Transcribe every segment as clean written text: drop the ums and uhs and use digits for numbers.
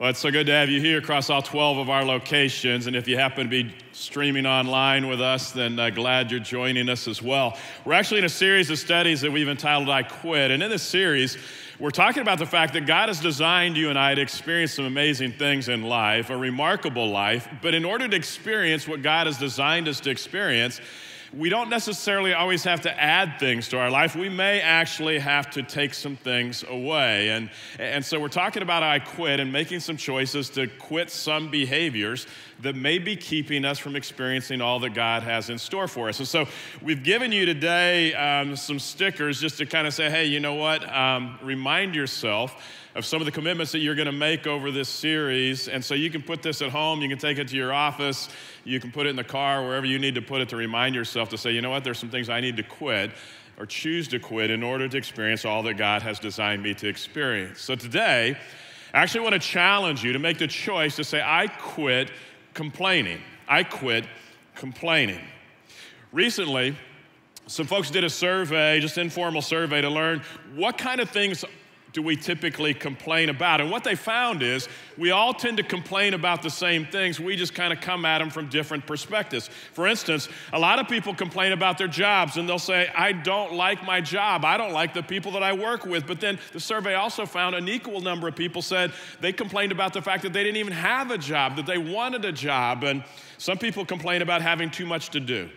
Well, it's so good to have you here across all 12 of our locations. And if you happen to be streaming online with us, then glad you're joining us as well. We're actually in a series of studies that we've entitled I Quit. And in this series, we're talking about the fact that God has designed you and I to experience some amazing things in life, a remarkable life. But in order to experience what God has designed us to experience, we don't necessarily always have to add things to our life. We may actually have to take some things away. And so we're talking about I quit and making some choices to quit some behaviors that may be keeping us from experiencing all that God has in store for us. And so we've given you today some stickers just to kind of say, hey, you know what? Remind yourself of some of the commitments that you're going to make over this series. And so you can put this at home, you can take it to your office, you can put it in the car, wherever you need to put it to remind yourself to say, you know what, there's some things I need to quit or choose to quit in order to experience all that God has designed me to experience. So today, I actually want to challenge you to make the choice to say, I quit complaining. I quit complaining. Recently, some folks did a survey, just informal survey, to learn what kind of things do we typically complain about? And what they found is we all tend to complain about the same things. We just kind of come at them from different perspectives. For instance, a lot of people complain about their jobs and they'll say, I don't like my job. I don't like the people that I work with. But then the survey also found an equal number of people said they complained about the fact that they didn't even have a job, that they wanted a job. And some people complain about having too much to do.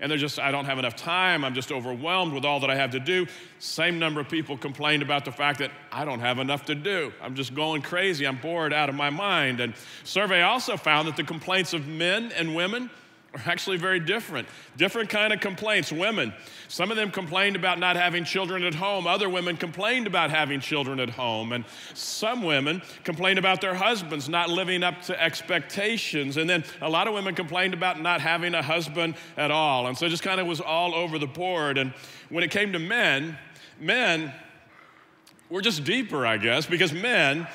And they're just, I don't have enough time, I'm just overwhelmed with all that I have to do. Same number of people complained about the fact that I don't have enough to do. I'm just going crazy, I'm bored out of my mind. And survey also found that the complaints of men and women are actually very different. Different kind of complaints. Women, some of them complained about not having children at home. Other women complained about having children at home. And some women complained about their husbands not living up to expectations. And then a lot of women complained about not having a husband at all. And so it just kind of was all over the board. And when it came to men were just deeper, I guess, because men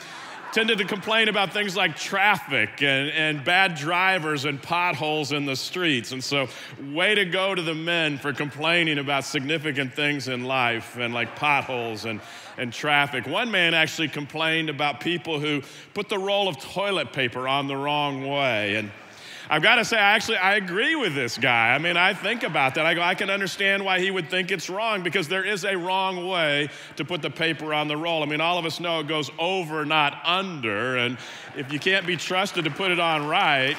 tended to complain about things like traffic and bad drivers and potholes in the streets. And so way to go to the men for complaining about significant things in life and like potholes and traffic. One man actually complained about people who put the roll of toilet paper on the wrong way. And I've got to say, I agree with this guy. I mean, I think about that. I can understand why he would think it's wrong, because there is a wrong way to put the paper on the roll. I mean, all of us know it goes over, not under. And if you can't be trusted to put it on right,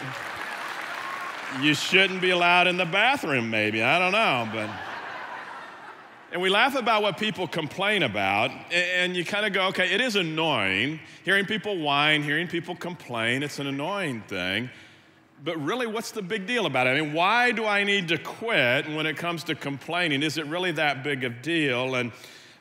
you shouldn't be allowed in the bathroom, maybe. I don't know. And we laugh about what people complain about, and you kind of go, okay, it is annoying. Hearing people whine, hearing people complain, it's an annoying thing. But really, what's the big deal about it? I mean, why do I need to quit when it comes to complaining? Is it really that big a deal? And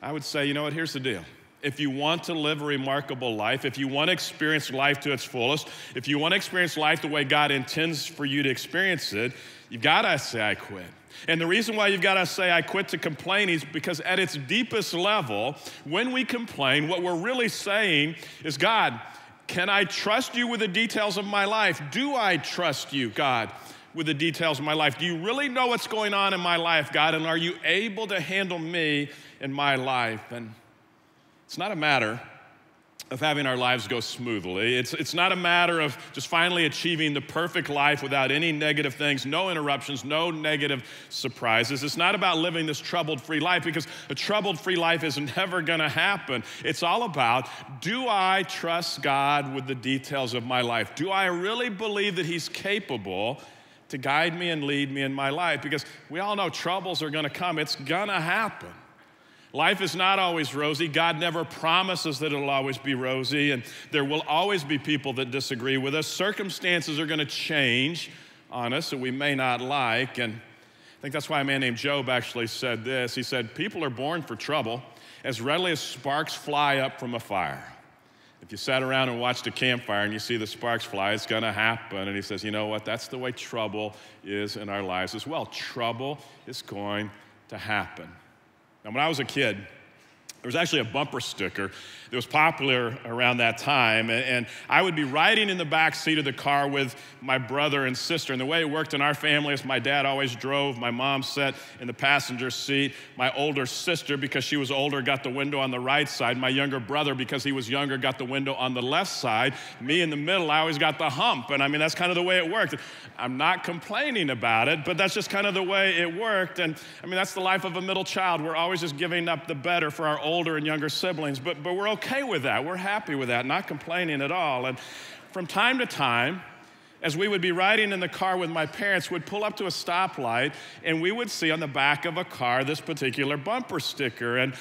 I would say, you know what, here's the deal. If you want to live a remarkable life, if you want to experience life to its fullest, if you want to experience life the way God intends for you to experience it, you've got to say, I quit. And the reason why you've got to say, I quit to complaining is because at its deepest level, when we complain, what we're really saying is, God, can I trust you with the details of my life? Do I trust you, God, with the details of my life? Do you really know what's going on in my life, God? And are you able to handle me in my life? And it's not a matter of having our lives go smoothly. It's not a matter of just finally achieving the perfect life without any negative things, no interruptions, no negative surprises. It's not about living this troubled-free life, because a troubled-free life is never going to happen. It's all about, do I trust God with the details of my life? Do I really believe that He's capable to guide me and lead me in my life? Because we all know troubles are going to come. It's going to happen. Life is not always rosy. God never promises that it'll always be rosy, and there will always be people that disagree with us. Circumstances are going to change on us that we may not like, and I think that's why a man named Job actually said this. He said, people are born for trouble as readily as sparks fly up from a fire. If you sat around and watched a campfire and you see the sparks fly, it's going to happen. And he says, you know what? That's the way trouble is in our lives as well. Trouble is going to happen. Now, when I was a kid, There was actually a bumper sticker that was popular around that time, and I would be riding in the back seat of the car with my brother and sister. And the way it worked in our family is my dad always drove, my mom sat in the passenger seat, my older sister, because she was older, got the window on the right side, my younger brother, because he was younger, got the window on the left side, me in the middle, I always got the hump. And I mean, that's kind of the way it worked. I'm not complaining about it, but that's just kind of the way it worked. And I mean, that's the life of a middle child. We're always just giving up the better for our older and younger siblings, but we're okay with that. We're happy with that, not complaining at all. And from time to time, as we would be riding in the car with my parents, we'd pull up to a stoplight, and we would see on the back of a car this particular bumper sticker. And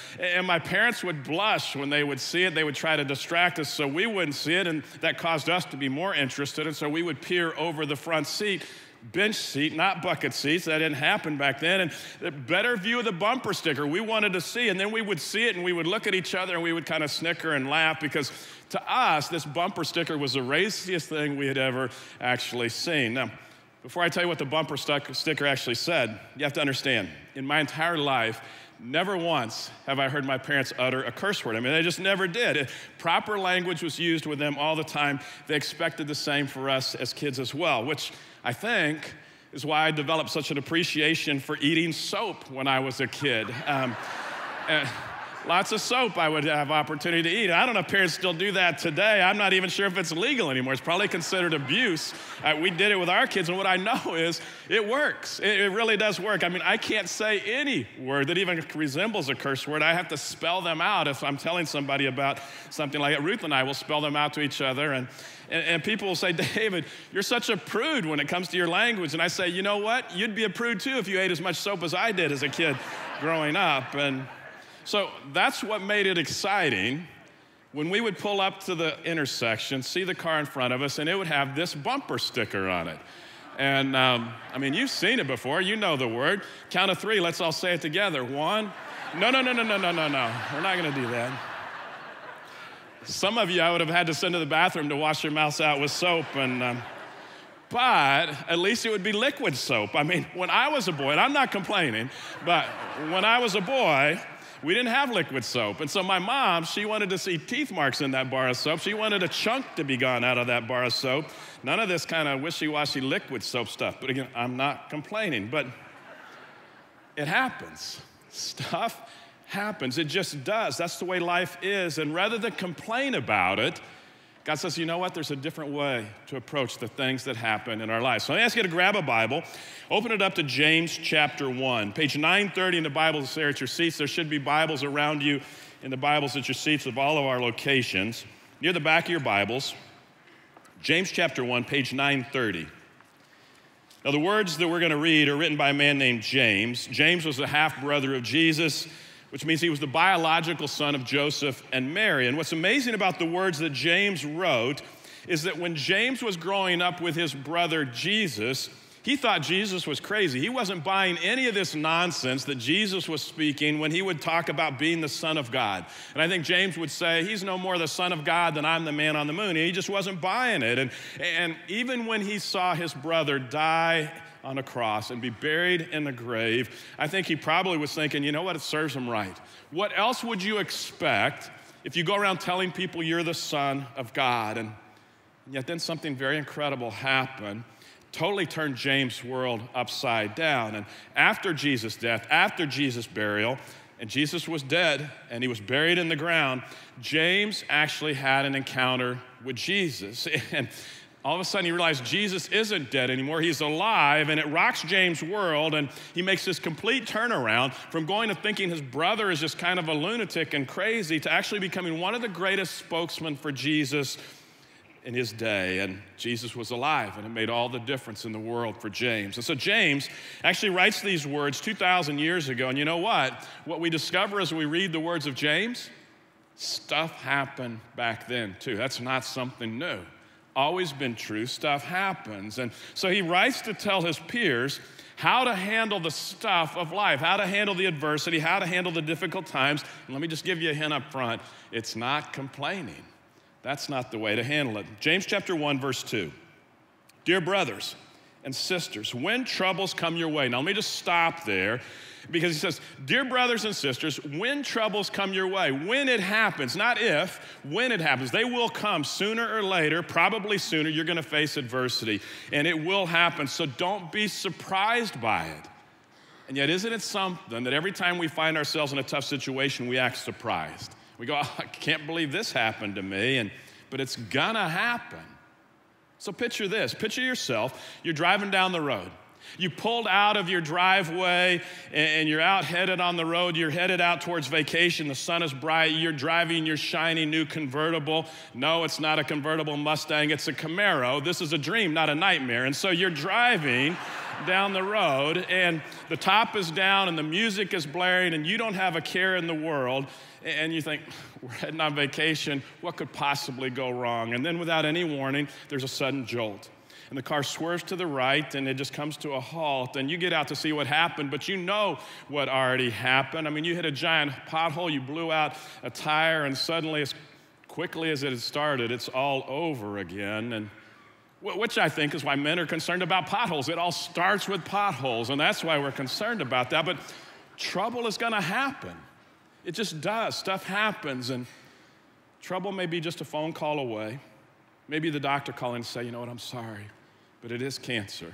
my parents would blush when they would see it. They would try to distract us so we wouldn't see it, and that caused us to be more interested. And so we would peer over the front seat, bench seat, not bucket seats. That didn't happen back then. And a better view of the bumper sticker we wanted to see. And then we would see it, and we would look at each other, and we would kind of snicker and laugh, because to us, this bumper sticker was the raciest thing we had ever actually seen. Now, before I tell you what the bumper sticker actually said, you have to understand, in my entire life, never once have I heard my parents utter a curse word. I mean, they just never did. Proper language was used with them all the time. They expected the same for us as kids as well, which I think is why I developed such an appreciation for eating soap when I was a kid. Lots of soap I would have opportunity to eat. I don't know if parents still do that today. I'm not even sure if it's legal anymore. It's probably considered abuse. We did it with our kids, and what I know is it works. It really does work. I mean, I can't say any word that even resembles a curse word. I have to spell them out if I'm telling somebody about something like that. Ruth and I will spell them out to each other, and people will say, David, you're such a prude when it comes to your language. And I say, you know what? You'd be a prude too if you ate as much soap as I did as a kid growing up. And so that's what made it exciting when we would pull up to the intersection, see the car in front of us, and it would have this bumper sticker on it. And I mean, you've seen it before. You know the word. Count of three. Let's all say it together. One. No. We're not going to do that. Some of you I would have had to send to the bathroom to wash your mouths out with soap, but at least it would be liquid soap. I mean, when I was a boy, and I'm not complaining, but when I was a boy, we didn't have liquid soap. And so my mom, she wanted to see teeth marks in that bar of soap. She wanted a chunk to be gone out of that bar of soap. None of this kind of wishy-washy liquid soap stuff. But again, I'm not complaining, but it happens. Stuff happens. It just does. That's the way life is. And rather than complain about it, God says, you know what? There's a different way to approach the things that happen in our lives. So I ask you to grab a Bible, open it up to James chapter 1, page 930 in the Bibles there at your seats. There should be Bibles around you in the Bibles at your seats of all of our locations. Near the back of your Bibles, James chapter 1, page 930. Now, the words that we're going to read are written by a man named James. James was the half-brother of Jesus, which means he was the biological son of Joseph and Mary. And what's amazing about the words that James wrote is that when James was growing up with his brother Jesus, he thought Jesus was crazy. He wasn't buying any of this nonsense that Jesus was speaking when he would talk about being the Son of God. And I think James would say, he's no more the Son of God than I'm the man on the moon. He just wasn't buying it. And even when he saw his brother die on a cross and be buried in the grave, I think he probably was thinking, you know what, it serves him right. What else would you expect if you go around telling people you're the Son of God? And yet then something very incredible happened, totally turned James' world upside down. And after Jesus' death, after Jesus' burial, and Jesus was dead and he was buried in the ground, James actually had an encounter with Jesus. And all of a sudden, he realized Jesus isn't dead anymore. He's alive, and it rocks James' world, and he makes this complete turnaround from going to thinking his brother is just kind of a lunatic and crazy to actually becoming one of the greatest spokesmen for Jesus in his day. And Jesus was alive, and it made all the difference in the world for James. And so James actually writes these words 2,000 years ago, and you know what? What we discover as we read the words of James, stuff happened back then, too. That's not something new. Always been true, stuff happens. And so he writes to tell his peers how to handle the stuff of life, how to handle the adversity, how to handle the difficult times. And let me just give you a hint up front. It's not complaining. That's not the way to handle it. James chapter 1, verse 2. Dear brothers, and sisters, when troubles come your way. Now, let me just stop there because he says, dear brothers and sisters, when troubles come your way, when it happens, not if, when it happens, they will come sooner or later, probably sooner, you're going to face adversity, and it will happen, so don't be surprised by it. And yet, isn't it something that every time we find ourselves in a tough situation, we act surprised? We go, oh, I can't believe this happened to me, but it's gonna happen. So picture this, picture yourself, you're driving down the road. You pulled out of your driveway and you're out headed on the road. You're headed out towards vacation. The sun is bright. You're driving your shiny new convertible. No, it's not a convertible Mustang. It's a Camaro. This is a dream, not a nightmare. And so you're driving down the road and the top is down and the music is blaring and you don't have a care in the world. And you think, we're heading on vacation. What could possibly go wrong? And then without any warning, there's a sudden jolt. And the car swerves to the right, and it just comes to a halt. And you get out to see what happened, but you know what already happened. I mean, you hit a giant pothole, you blew out a tire, and suddenly, as quickly as it had started, it's all over again. And which I think is why men are concerned about potholes. It all starts with potholes, and that's why we're concerned about that. But trouble is going to happen. It just does. Stuff happens, and trouble may be just a phone call away. Maybe the doctor calling to say, you know what, I'm sorry, but it is cancer.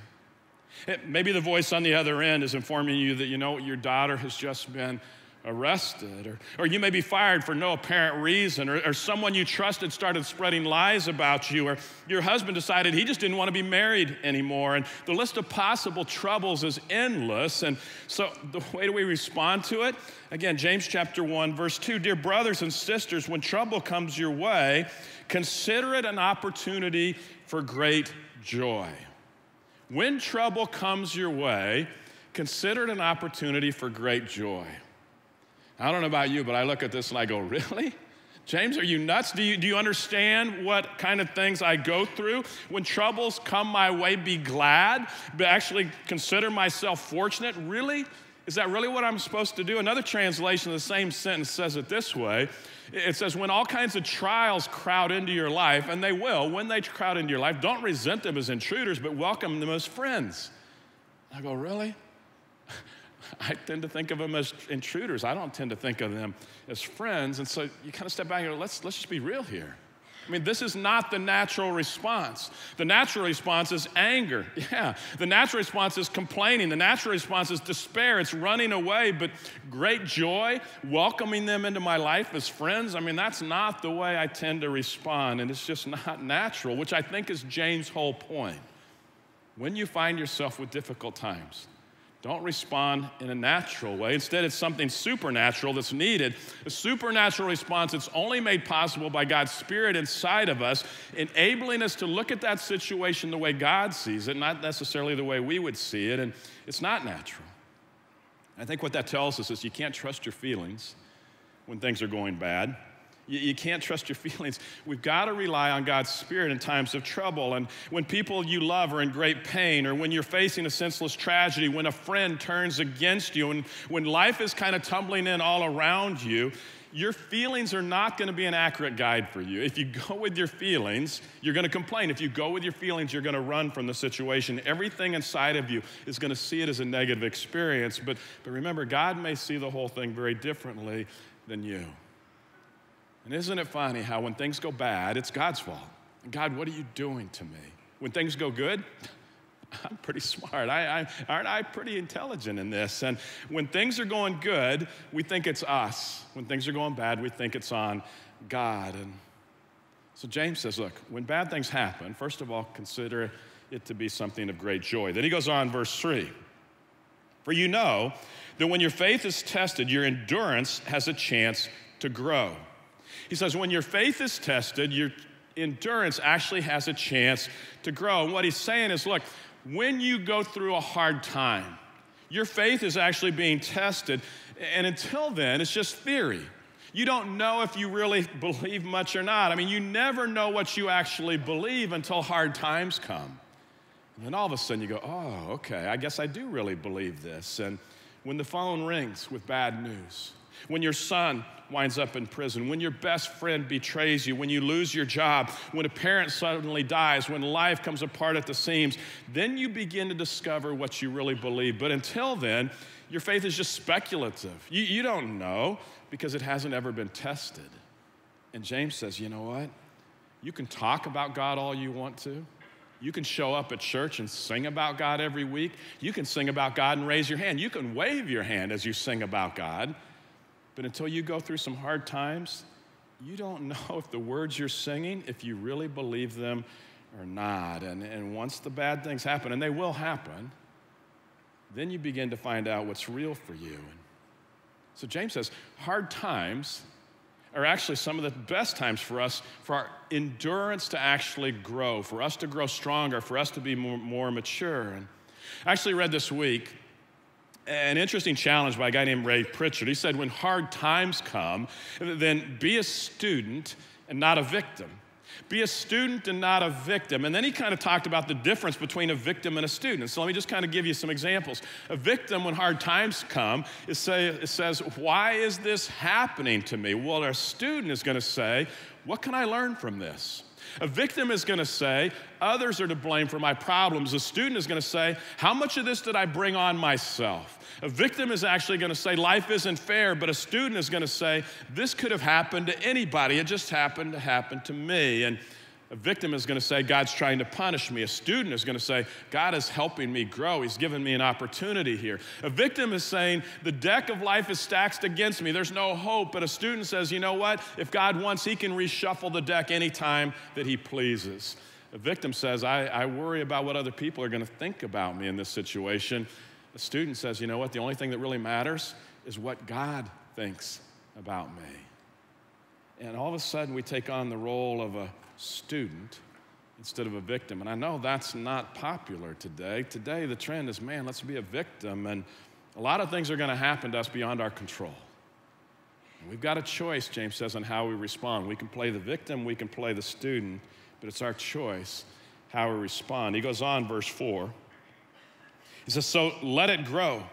Maybe the voice on the other end is informing you that, you know, your daughter has just been arrested, or you may be fired for no apparent reason, or someone you trusted started spreading lies about you, or your husband decided he just didn't want to be married anymore, and the list of possible troubles is endless. And so the way do we respond to it? Again, James chapter 1, verse 2, dear brothers and sisters, when trouble comes your way, consider it an opportunity for great joy. When trouble comes your way, consider it an opportunity for great joy. I don't know about you, but I look at this and I go, really? James, are you nuts? Do you understand what kind of things I go through? When troubles come my way, be glad, but actually consider myself fortunate. Really? Is that really what I'm supposed to do? Another translation of the same sentence says it this way. It says, when all kinds of trials crowd into your life, and they will, when they crowd into your life, don't resent them as intruders, but welcome them as friends. I go, really? I tend to think of them as intruders. I don't tend to think of them as friends. And so you kind of step back and go, let's just be real here. I mean, this is not the natural response. The natural response is anger. Yeah. The natural response is complaining. The natural response is despair. It's running away. But great joy, welcoming them into my life as friends, I mean, that's not the way I tend to respond. And it's just not natural, which I think is James' whole point. When you find yourself with difficult times, don't respond in a natural way. Instead, it's something supernatural that's needed. A supernatural response that's only made possible by God's Spirit inside of us, enabling us to look at that situation the way God sees it, not necessarily the way we would see it, and it's not natural. I think what that tells us is you can't trust your feelings when things are going bad. You can't trust your feelings. We've got to rely on God's Spirit in times of trouble. And when people you love are in great pain, or when you're facing a senseless tragedy, when a friend turns against you, and when life is kind of tumbling in all around you, your feelings are not going to be an accurate guide for you. If you go with your feelings, you're going to complain. If you go with your feelings, you're going to run from the situation. Everything inside of you is going to see it as a negative experience. But remember, God may see the whole thing very differently than you. And isn't it funny how when things go bad, it's God's fault? God, what are you doing to me? When things go good, I'm pretty smart. Aren't I pretty intelligent in this? And when things are going good, we think it's us. When things are going bad, we think it's on God. And so James says, look, when bad things happen, first of all, consider it to be something of great joy. Then he goes on, verse 3. For you know that when your faith is tested, your endurance has a chance to grow. He says, when your faith is tested, your endurance actually has a chance to grow. And what he's saying is, look, when you go through a hard time, your faith is actually being tested. And until then, it's just theory. You don't know if you really believe much or not. I mean, you never know what you actually believe until hard times come. And then all of a sudden you go, oh, okay, I guess I do really believe this. And when the phone rings with bad news, when your son winds up in prison, when your best friend betrays you, when you lose your job, when a parent suddenly dies, when life comes apart at the seams, then you begin to discover what you really believe. But until then, your faith is just speculative. You don't know because it hasn't ever been tested. And James says, you know what? You can talk about God all you want to. You can show up at church and sing about God every week. You can sing about God and raise your hand. You can wave your hand as you sing about God. But until you go through some hard times, you don't know if the words you're singing, if you really believe them or not. And once the bad things happen, and they will happen, then you begin to find out what's real for you. So James says, hard times are actually some of the best times for us, for our endurance to actually grow, for us to grow stronger, for us to be more mature. And I actually read this week an interesting challenge by a guy named Ray Pritchard. He said, when hard times come, then be a student and not a victim. Be a student and not a victim. And then he kind of talked about the difference between a victim and a student. So let me just kind of give you some examples. A victim, when hard times come, it says, why is this happening to me? Well, a student is going to say, what can I learn from this? A victim is going to say, others are to blame for my problems. A student is going to say, how much of this did I bring on myself? A victim is actually going to say, life isn't fair, but a student is going to say, this could have happened to anybody. It just happened to happen to me. And a victim is going to say, God's trying to punish me. A student is going to say, God is helping me grow. He's given me an opportunity here. A victim is saying, the deck of life is stacked against me. There's no hope. But a student says, you know what? If God wants, he can reshuffle the deck anytime that he pleases. A victim says, I worry about what other people are going to think about me in this situation. A student says, you know what? The only thing that really matters is what God thinks about me. And all of a sudden, we take on the role of a student instead of a victim. And I know that's not popular today. Today, the trend is, man, let's be a victim. And a lot of things are going to happen to us beyond our control. And we've got a choice, James says, on how we respond. We can play the victim, we can play the student, but it's our choice how we respond. He goes on, verse 4. He says, so let it grow.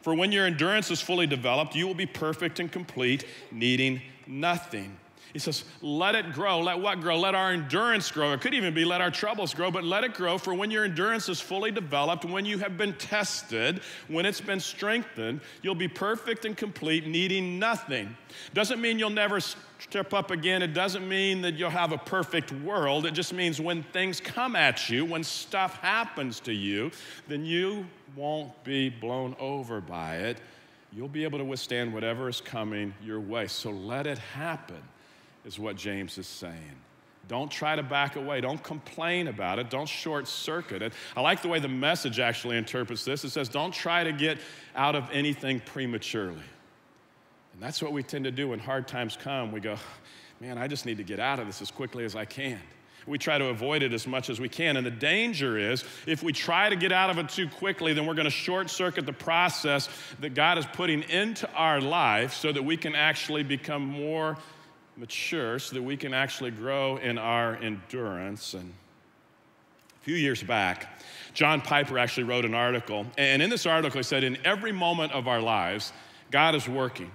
For when your endurance is fully developed, you will be perfect and complete, needing nothing. He says, let it grow. Let what grow? Let our endurance grow. It could even be let our troubles grow, but let it grow. For when your endurance is fully developed, when you have been tested, when it's been strengthened, you'll be perfect and complete, needing nothing. Doesn't mean you'll never step up again. It doesn't mean that you'll have a perfect world. It just means when things come at you, when stuff happens to you, then you won't be blown over by it. You'll be able to withstand whatever is coming your way. So let it happen, is what James is saying. Don't try to back away. Don't complain about it. Don't short circuit it. I like the way the Message actually interprets this. It says, don't try to get out of anything prematurely. And that's what we tend to do when hard times come. We go, man, I just need to get out of this as quickly as I can. We try to avoid it as much as we can. And the danger is, if we try to get out of it too quickly, then we're going to short circuit the process that God is putting into our life so that we can actually become more mature, so that we can actually grow in our endurance. And a few years back, John Piper actually wrote an article. And in this article, he said, in every moment of our lives, God is working.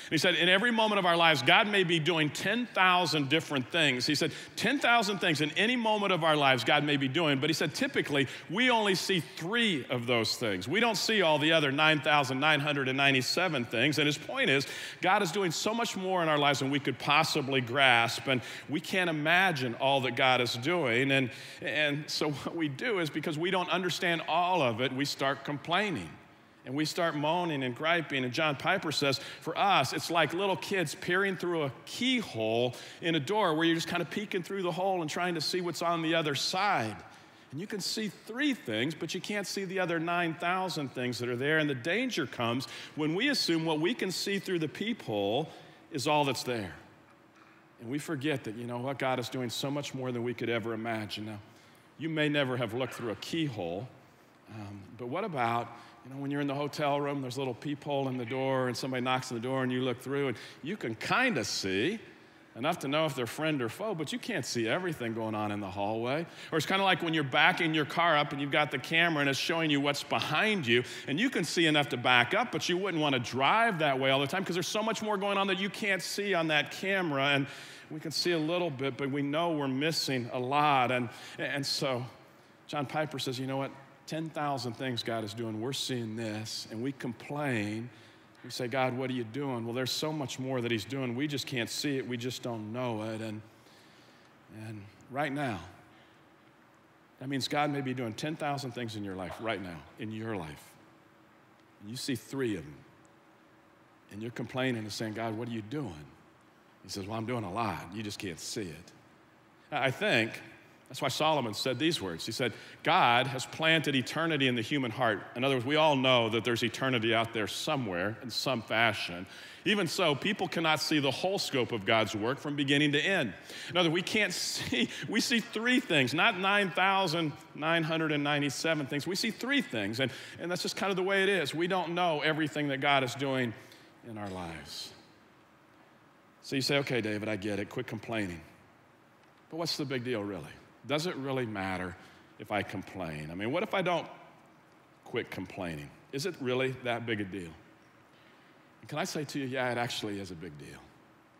He said, in every moment of our lives, God may be doing 10,000 different things. He said, 10,000 things in any moment of our lives God may be doing. But he said, typically, we only see 3 of those things. We don't see all the other 9,997 things. And his point is, God is doing so much more in our lives than we could possibly grasp. And we can't imagine all that God is doing. And so what we do is, because we don't understand all of it, we start complaining. And we start moaning and griping. And John Piper says, for us, it's like little kids peering through a keyhole in a door where you're just kind of peeking through the hole and trying to see what's on the other side. And you can see 3 things, but you can't see the other 9,000 things that are there. And the danger comes when we assume what we can see through the peephole is all that's there. And we forget that, you know what, God is doing so much more than we could ever imagine. Now, you may never have looked through a keyhole, but what about, you know, when you're in the hotel room, there's a little peephole in the door and somebody knocks on the door and you look through and you can kind of see, enough to know if they're friend or foe, but you can't see everything going on in the hallway. Or it's kind of like when you're backing your car up and you've got the camera and it's showing you what's behind you, and you can see enough to back up, but you wouldn't want to drive that way all the time because there's so much more going on that you can't see on that camera. And we can see a little bit, but we know we're missing a lot. And so John Piper says, you know what? 10,000 things God is doing. We're seeing this, and we complain. We say, God, what are you doing? Well, there's so much more that he's doing. We just can't see it. We just don't know it. And right now, that means God may be doing 10,000 things in your life right now, in your life. And you see 3 of them. And you're complaining and saying, God, what are you doing? He says, well, I'm doing a lot. You just can't see it. I think that's why Solomon said these words. He said, God has planted eternity in the human heart. In other words, we all know that there's eternity out there somewhere in some fashion. Even so, people cannot see the whole scope of God's work from beginning to end. In other words, we see 3 things, not 9,997 things. We see 3 things, and that's just kind of the way it is. We don't know everything that God is doing in our lives. So you say, okay, David, I get it. Quit complaining. But what's the big deal, really? Does it really matter if I complain? I mean, what if I don't quit complaining? Is it really that big a deal? And can I say to you, yeah, it actually is a big deal.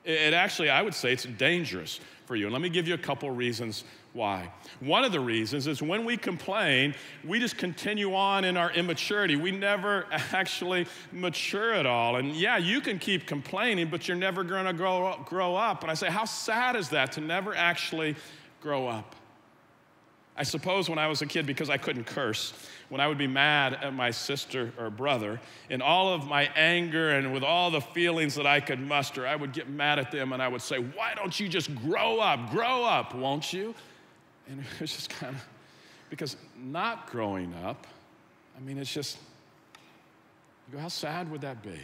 It actually, I would say it's dangerous for you. And let me give you a couple reasons why. One of the reasons is when we complain, we just continue on in our immaturity. We never actually mature at all. And yeah, you can keep complaining, but you're never going to grow up. And I say, how sad is that to never actually grow up? I suppose when I was a kid, because I couldn't curse, when I would be mad at my sister or brother, in all of my anger and with all the feelings that I could muster, I would get mad at them and I would say, why don't you just grow up, won't you? And it was just kind of, because not growing up, I mean, it's just, you go, how sad would that be?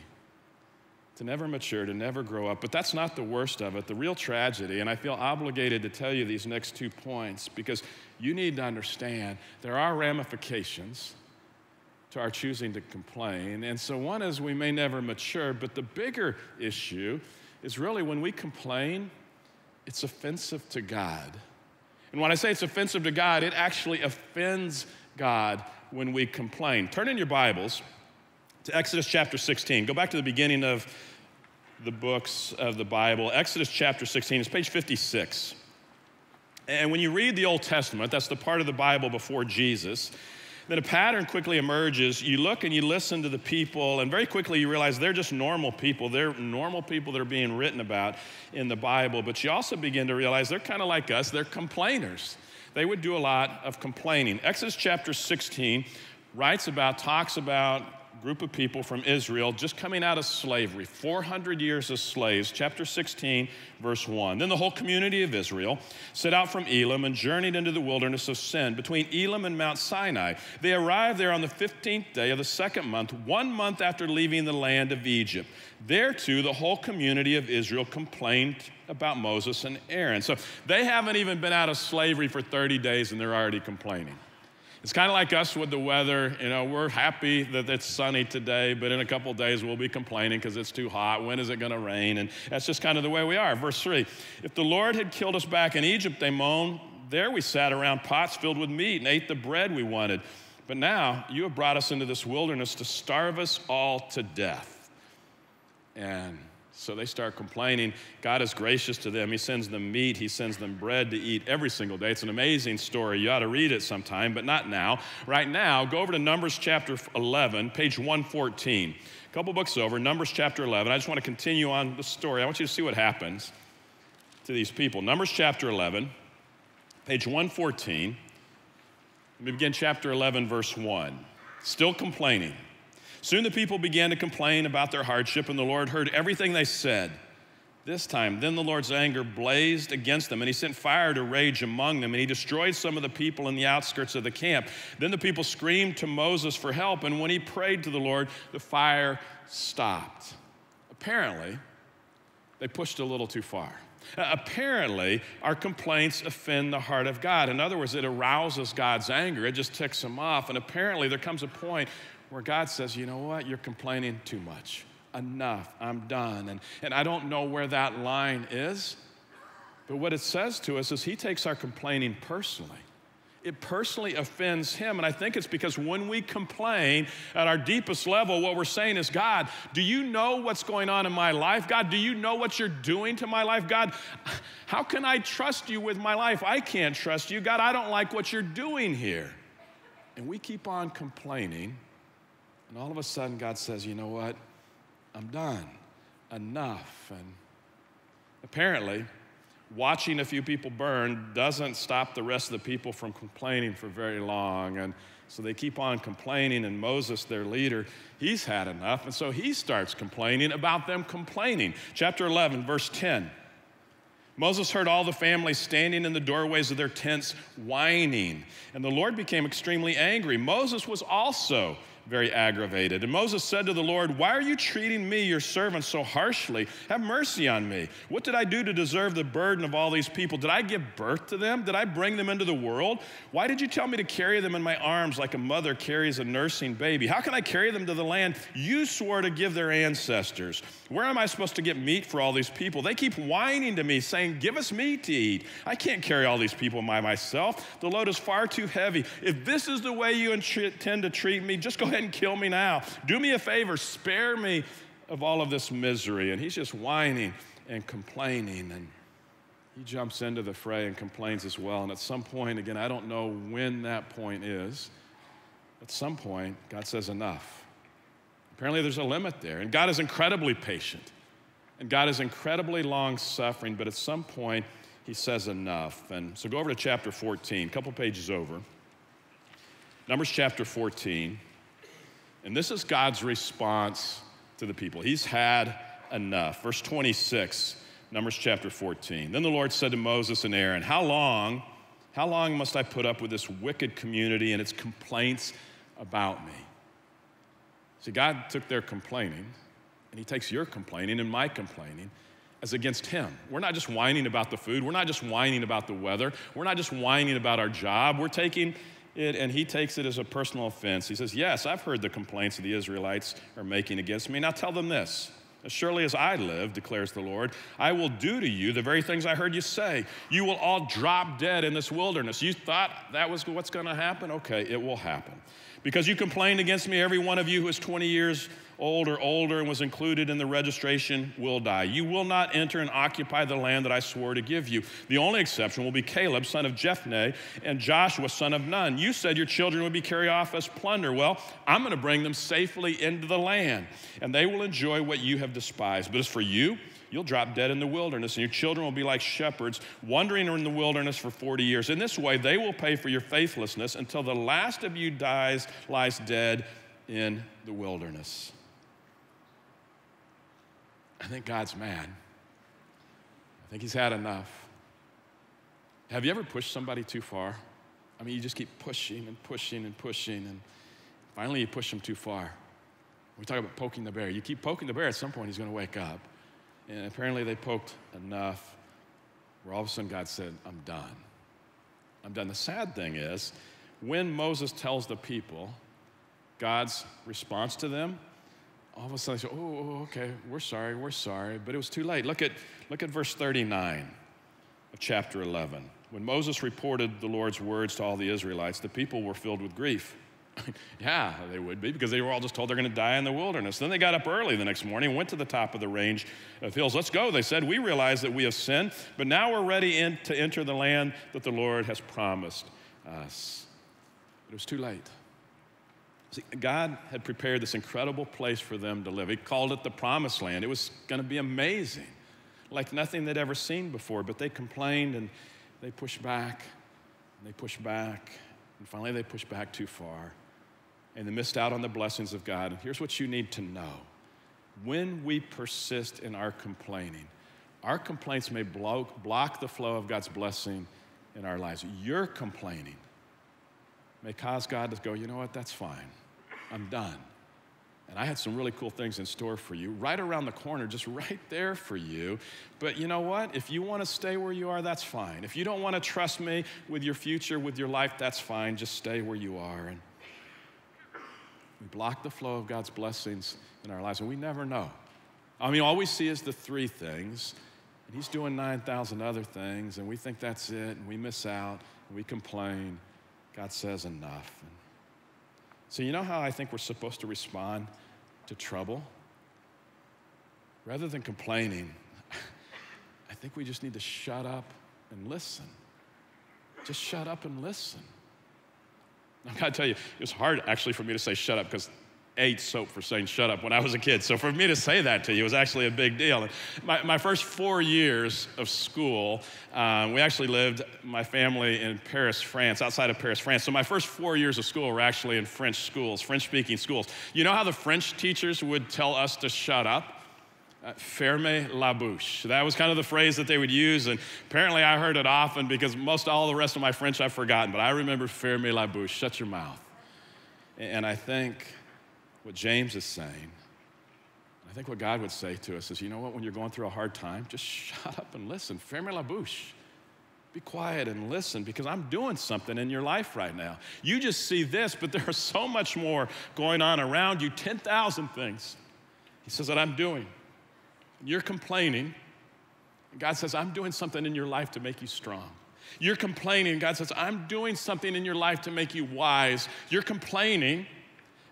To never mature, to never grow up. But that's not the worst of it. The real tragedy, and I feel obligated to tell you these next 2 points because you need to understand there are ramifications to our choosing to complain. And so one is we may never mature, but the bigger issue is really when we complain, it's offensive to God. And when I say it's offensive to God, it actually offends God when we complain. Turn in your Bibles to Exodus chapter 16. Go back to the beginning of the books of the Bible. Exodus chapter 16 is page 56. And when you read the Old Testament, that's the part of the Bible before Jesus, then a pattern quickly emerges. You look and you listen to the people, and very quickly you realize they're just normal people. They're normal people that are being written about in the Bible. But you also begin to realize they're kind of like us. They're complainers. They would do a lot of complaining. Exodus chapter 16 talks about group of people from Israel just coming out of slavery, 400 years as slaves. Chapter 16, verse 1. Then the whole community of Israel set out from Elim and journeyed into the wilderness of Sin, between Elim and Mount Sinai. They arrived there on the 15th day of the 2nd month, 1 month after leaving the land of Egypt. There too, the whole community of Israel complained about Moses and Aaron. So they haven't even been out of slavery for 30 days and they're already complaining. It's kind of like us with the weather. You know, we're happy that it's sunny today, but in a couple of days we'll be complaining because it's too hot. When is it going to rain? And that's just kind of the way we are. Verse 3, if the Lord had killed us back in Egypt, they moaned, there we sat around pots filled with meat and ate the bread we wanted. But now you have brought us into this wilderness to starve us all to death. And so they start complaining. God is gracious to them. He sends them meat. He sends them bread to eat every single day. It's an amazing story. You ought to read it sometime, but not now. Right now, go over to Numbers chapter 11, page 114. A couple books over, Numbers chapter 11. I just want to continue on the story. I want you to see what happens to these people. Numbers chapter 11, page 114. Let me begin chapter 11, verse 1. Still complaining. Soon the people began to complain about their hardship, and the Lord heard everything they said. This time, then the Lord's anger blazed against them, and he sent fire to rage among them, and he destroyed some of the people in the outskirts of the camp. Then the people screamed to Moses for help, and when he prayed to the Lord, the fire stopped. Apparently, they pushed a little too far. Apparently, our complaints offend the heart of God. In other words, it arouses God's anger. It just ticks him off, and apparently there comes a point where God says, you know what, you're complaining too much. Enough, I'm done. And I don't know where that line is, But what it says to us is he takes our complaining personally. It personally offends him. And I think it's because when we complain at our deepest level, what we're saying is, God, do you know what's going on in my life? God, do you know what you're doing to my life? God, how can I trust you with my life? I can't trust you. God, I don't like what you're doing here. And we keep on complaining. And all of a sudden, God says, you know what? I'm done. Enough. And apparently, watching a few people burn doesn't stop the rest of the people from complaining for very long. And so they keep on complaining, and Moses, their leader, he's had enough. And so he starts complaining about them complaining. Chapter 11, verse 10. Moses heard all the families standing in the doorways of their tents whining, and the Lord became extremely angry. Moses was also very aggravated. And Moses said to the Lord, why are you treating me, your servant, so harshly? Have mercy on me. What did I do to deserve the burden of all these people? Did I give birth to them? Did I bring them into the world? Why did you tell me to carry them in my arms like a mother carries a nursing baby? How can I carry them to the land you swore to give their ancestors? Where am I supposed to get meat for all these people? They keep whining to me, saying, give us meat to eat. I can't carry all these people by myself. The load is far too heavy. If this is the way you intend to treat me, just go ahead and kill me now. Do me a favor, spare me of all of this misery. And he's just whining and complaining, and he jumps into the fray and complains as well. And at some point, again, I don't know when that point is, at some point, God says enough. Apparently there's a limit there, and God is incredibly patient, and God is incredibly long-suffering, but at some point, he says enough. And so go over to chapter 14, a couple pages over. Numbers chapter 14. And this is God's response to the people. He's had enough. Verse 26, Numbers chapter 14. Then the Lord said to Moses and Aaron, how long must I put up with this wicked community and its complaints about me? See, God took their complaining, and he takes your complaining and my complaining as against him. We're not just whining about the food. We're not just whining about the weather. We're not just whining about our job. We're taking it, and he takes it as a personal offense. He says, yes, I've heard the complaints the Israelites are making against me. Now tell them this. As surely as I live, declares the Lord, I will do to you the very things I heard you say. You will all drop dead in this wilderness. You thought that was what's going to happen? Okay, it will happen. Because you complained against me, every one of you who is 20 years old or older and was included in the registration will die. You will not enter and occupy the land that I swore to give you. The only exception will be Caleb, son of Jephunneh, and Joshua, son of Nun. You said your children would be carried off as plunder. Well, I'm going to bring them safely into the land, and they will enjoy what you have despised. But as for you, you'll drop dead in the wilderness, and your children will be like shepherds wandering in the wilderness for 40 years. In this way, they will pay for your faithlessness until the last of you lies dead in the wilderness. I think God's mad. I think he's had enough. Have you ever pushed somebody too far? I mean, you just keep pushing and pushing and pushing, and finally you push them too far. We talk about poking the bear. You keep poking the bear, at some point he's going to wake up. And apparently they poked enough where all of a sudden God said, I'm done. I'm done. The sad thing is, when Moses tells the people God's response to them, all of a sudden they say, oh, okay, we're sorry. But it was too late. Look at verse 39 of chapter 11. When Moses reported the Lord's words to all the Israelites, the people were filled with grief. Yeah, they would be, because they were all just told they're going to die in the wilderness. Then they got up early the next morning, went to the top of the range of hills. Let's go, they said. We realize that we have sinned, but now we're ready to enter the land that the Lord has promised us. But it was too late. See, God had prepared this incredible place for them to live. He called it the Promised Land. It was going to be amazing, like nothing they'd ever seen before. But they complained, and they pushed back, and they pushed back, and finally they pushed back too far. And they missed out on the blessings of God. And here's what you need to know. When we persist in our complaining, our complaints may block the flow of God's blessing in our lives. Your complaining may cause God to go, you know what, that's fine. I'm done. And I had some really cool things in store for you, right around the corner, just right there for you. But you know what? If you want to stay where you are, that's fine. If you don't want to trust me with your future, with your life, that's fine. Just stay where you are. And we block the flow of God's blessings in our lives, and we never know. I mean, all we see is the three things, And he's doing 9,000 other things, and we think that's it, and we miss out, and we complain. God says enough. So you know how I think we're supposed to respond to trouble? Rather than complaining, I think we just need to shut up and listen. Just shut up and listen. I've got to tell you, it was hard actually for me to say shut up because I ate soap for saying shut up when I was a kid. So for me to say that to you was actually a big deal. And my first 4 years of school, we actually lived, my family, in Paris, France, outside of Paris, France. So my first 4 years of school were actually in French schools, French-speaking schools. You know how the French teachers would tell us to shut up? Fermez la bouche. That was kind of the phrase that they would use, and apparently I heard it often because most all the rest of my French I've forgotten, but I remember fermez la bouche, shut your mouth. And I think what James is saying, I think what God would say to us is, you know what, when you're going through a hard time, just shut up and listen. Fermez la bouche. Be quiet and listen, because I'm doing something in your life right now. You just see this, but there's so much more going on around you, 10,000 things. He says that I'm doing. You're complaining, and God says, I'm doing something in your life to make you strong. You're complaining, and God says, I'm doing something in your life to make you wise. You're complaining,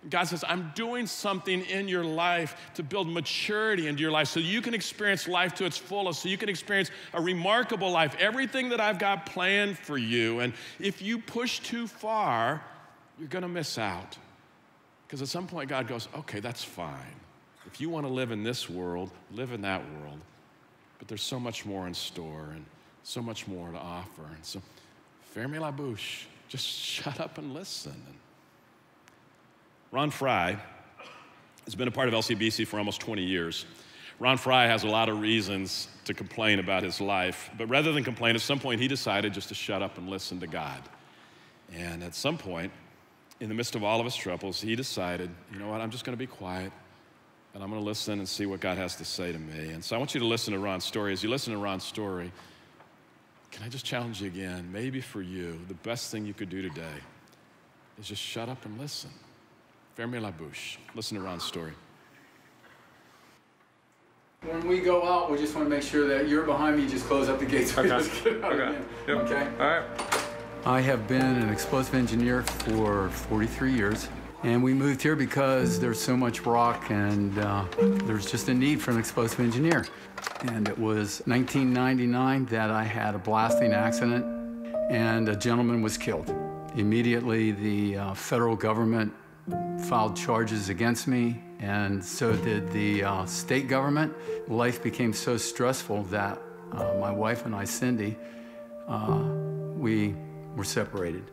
and God says, I'm doing something in your life to build maturity into your life so you can experience life to its fullest, so you can experience a remarkable life, everything that I've got planned for you. And if you push too far, you're gonna miss out. Because at some point, God goes, okay, that's fine. If you want to live in this world, live in that world. But there's so much more in store and so much more to offer. And so, fermez la bouche. Just shut up and listen. And Ron Fry has been a part of LCBC for almost 20 years. Ron Fry has a lot of reasons to complain about his life. But rather than complain, at some point he decided just to shut up and listen to God. And at some point, in the midst of all of his troubles, he decided, you know what, I'm just going to be quiet. And I'm going to listen and see what God has to say to me. And so I want you to listen to Ron's story. As you listen to Ron's story, can I just challenge you again? Maybe for you, the best thing you could do today is just shut up and listen. Fermez la bouche. Listen to Ron's story. When we go out, we just want to make sure that you're behind me. Just close up the gates. Okay. Just get out Okay. Yep. Okay. All right. I have been an explosive engineer for 43 years. And we moved here because there's so much rock and there's just a need for an explosive engineer. And it was 1999 that I had a blasting accident and a gentleman was killed. Immediately, the federal government filed charges against me, and so did the state government. Life became so stressful that my wife and I, Cindy, we were separated.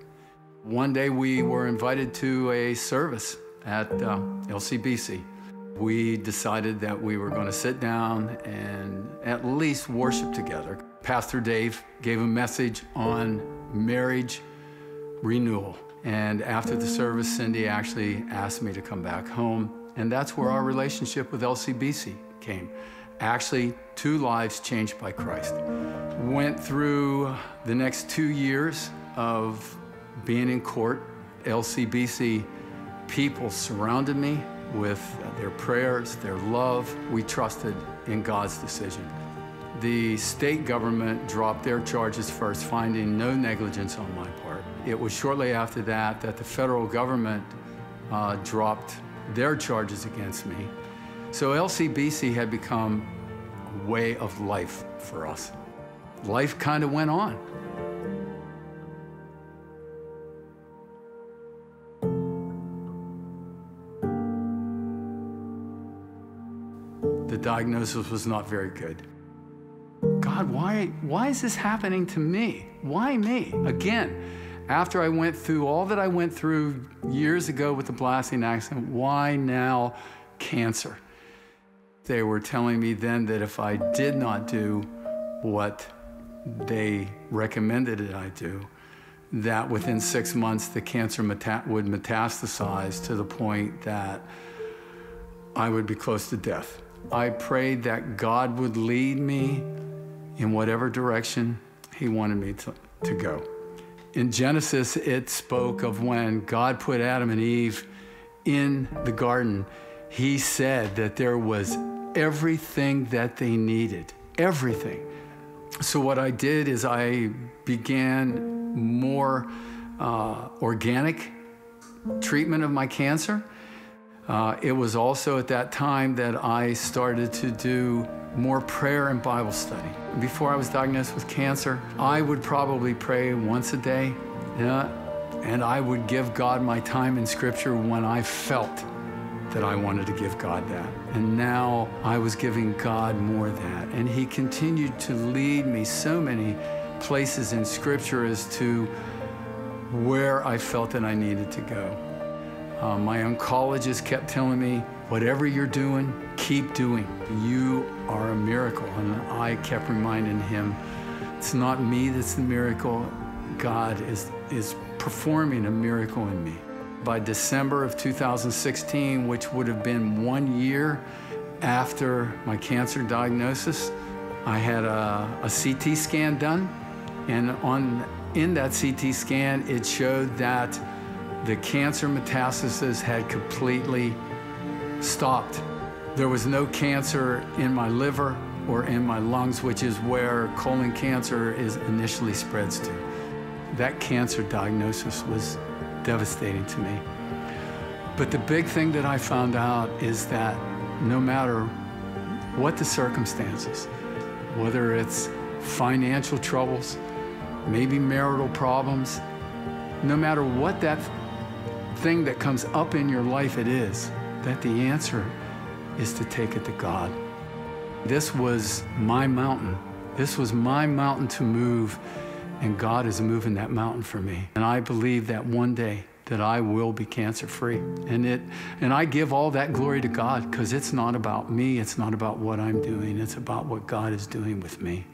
One day we were invited to a service at LCBC. We decided that we were going to sit down and at least worship together. Pastor Dave gave a message on marriage renewal. And after the service, Cindy actually asked me to come back home. And that's where our relationship with LCBC came. Actually, 2 lives changed by Christ. Went through the next 2 years of being in court. LCBC people surrounded me with their prayers, their love. We trusted in God's decision. The state government dropped their charges first, finding no negligence on my part. It was shortly after that that the federal government dropped their charges against me. So LCBC had become a way of life for us. Life kind of went on. The diagnosis was not very good. God, why is this happening to me? Why me? Again, after I went through all that I went through years ago with the blasting accident, why now cancer? They were telling me then that if I did not do what they recommended that I do, that within 6 months the cancer would metastasize to the point that I would be close to death. I prayed that God would lead me in whatever direction He wanted me to go. In Genesis, it spoke of when God put Adam and Eve in the garden. He said that there was everything that they needed everything. So what I did is I began more organic treatment of my cancer. It was also at that time that I started to do more prayer and Bible study. Before I was diagnosed with cancer, I would probably pray once a day, and I would give God my time in Scripture when I felt that I wanted to give God that. And now I was giving God more of that. And He continued to lead me so many places in Scripture as to where I felt that I needed to go. My oncologist kept telling me, whatever you're doing, keep doing. You are a miracle. And I kept reminding him, it's not me that's the miracle. God is performing a miracle in me. By December of 2016, which would have been 1 year after my cancer diagnosis, I had a CT scan done. And in that CT scan, it showed that the cancer metastasis had completely stopped. There was no cancer in my liver or in my lungs, which is where colon cancer initially spreads to. That cancer diagnosis was devastating to me. But the big thing that I found out is that no matter what the circumstances, whether it's financial troubles, maybe marital problems, no matter what that thing that comes up in your life it is, that the answer is to take it to God. This was my mountain. This was my mountain to move, and God is moving that mountain for me. And I believe that one day that I will be cancer-free. And I give all that glory to God, because it's not about me, it's not about what I'm doing, it's about what God is doing with me.